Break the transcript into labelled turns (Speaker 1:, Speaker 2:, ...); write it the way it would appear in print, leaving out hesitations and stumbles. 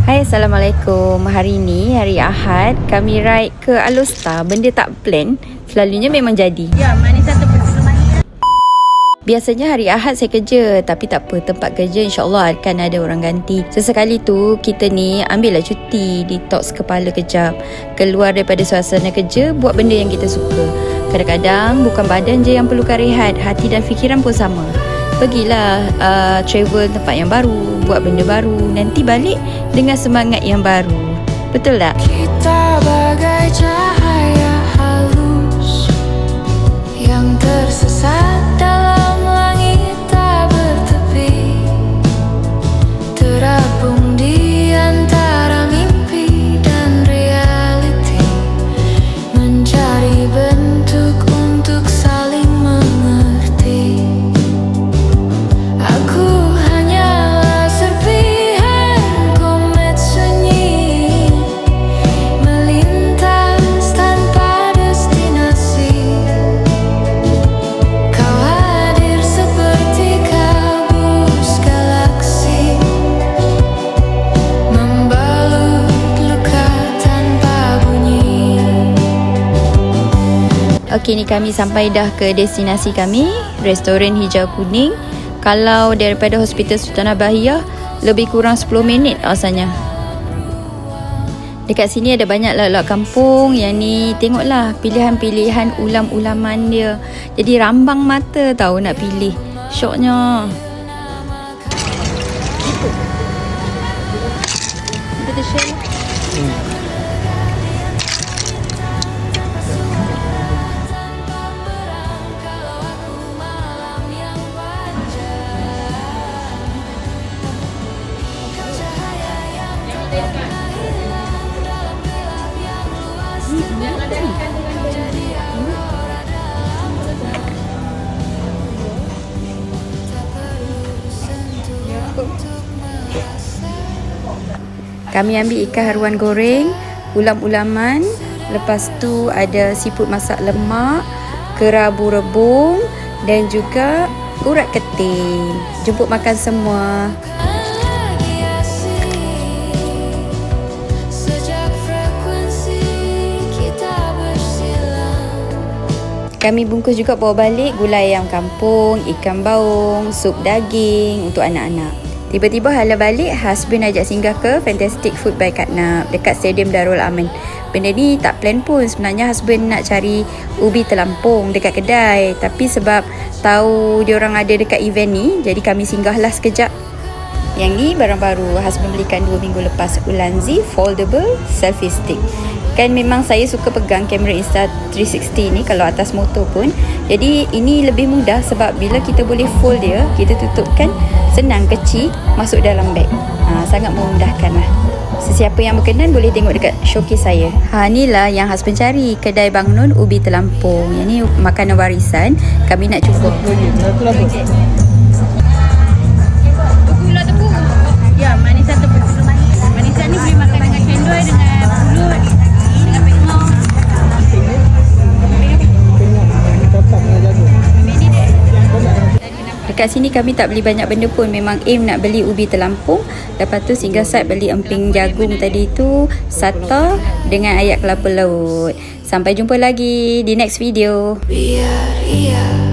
Speaker 1: Hai, Assalamualaikum. Hari ni, hari Ahad, kami ride ke Alostar. Benda tak plan, selalunya memang jadi.
Speaker 2: Ya, manis satu persembahan.
Speaker 1: Biasanya hari Ahad saya kerja, tapi tak apa, tempat kerja insyaAllah akan ada orang ganti. Sesekali tu, kita ni ambillah cuti, detox kepala kejap. Keluar daripada suasana kerja, buat benda yang kita suka. Kadang-kadang, bukan badan je yang perlukan rehat, hati dan fikiran pun sama. Pergilah travel tempat yang baru, buat benda baru, nanti balik dengan semangat yang baru. Betul tak?
Speaker 3: Kita bagai cahaya halus yang tersesat dalam langit tak bertepi, terapung di antara mimpi dan realiti, mencari bentuk untuk saling mengerti. Aku hanyalah serpihan komet sunyi, melintas tanpa destinasi. Kau hadir seperti kabus galaksi, membalut luka tanpa bunyi.
Speaker 1: Okey, ni kami sampai dah ke destinasi kami, Restoran Hijau Kuning. Kalau daripada Hospital Sultanah Bahiyah, lebih kurang 10 minit rasanya. Dekat sini ada banyak lauk-lauk kampung. Yang ni tengoklah pilihan-pilihan ulam-ulaman dia. Jadi rambang mata tahu nak pilih. Syoknya. Kita share. Kami ambil ikan haruan goreng, ulam-ulaman, lepas tu ada siput masak lemak, kerabu rebung dan juga urat keting. Jemput makan semua. Kami bungkus juga bawa balik gulai ayam kampung, ikan baung, sup daging untuk anak-anak. Tiba-tiba hala balik, husband ajak singgah ke Fantastic Food by Kak Nap dekat Stadium Darul Aman. Benda ni tak plan pun. Sebenarnya husband nak cari ubi telampung dekat kedai, tapi sebab tahu diorang ada dekat event ni, jadi kami singgahlah sekejap. Yang ni barang baru, husband belikan 2 minggu lepas, Ulanzi Foldable Selfie Stick. Kan memang saya suka pegang kamera Insta360 ni kalau atas motor pun. Jadi ini lebih mudah sebab bila kita boleh fold dia, kita tutupkan, senang, kecil, masuk dalam beg. Sangat memudahkan lah. Sesiapa yang berkenan boleh tengok dekat showcase saya. Inilah yang husband cari, kedai Bang Nun ubi telampung. Yang ni makanan warisan, kami nak cuba.
Speaker 2: Gula tebu. Ya, manis satu persembahan. Manisan ni boleh makan dengan cendol, dengan pulut, dengan pengong.
Speaker 1: Dekat sini kami tak beli banyak benda pun. Memang aim nak beli ubi telampung. Lepas tu singgah sat beli emping jagung tadi tu, sata dengan ayam kelapa laut. Sampai jumpa lagi di next video.
Speaker 3: Biar ia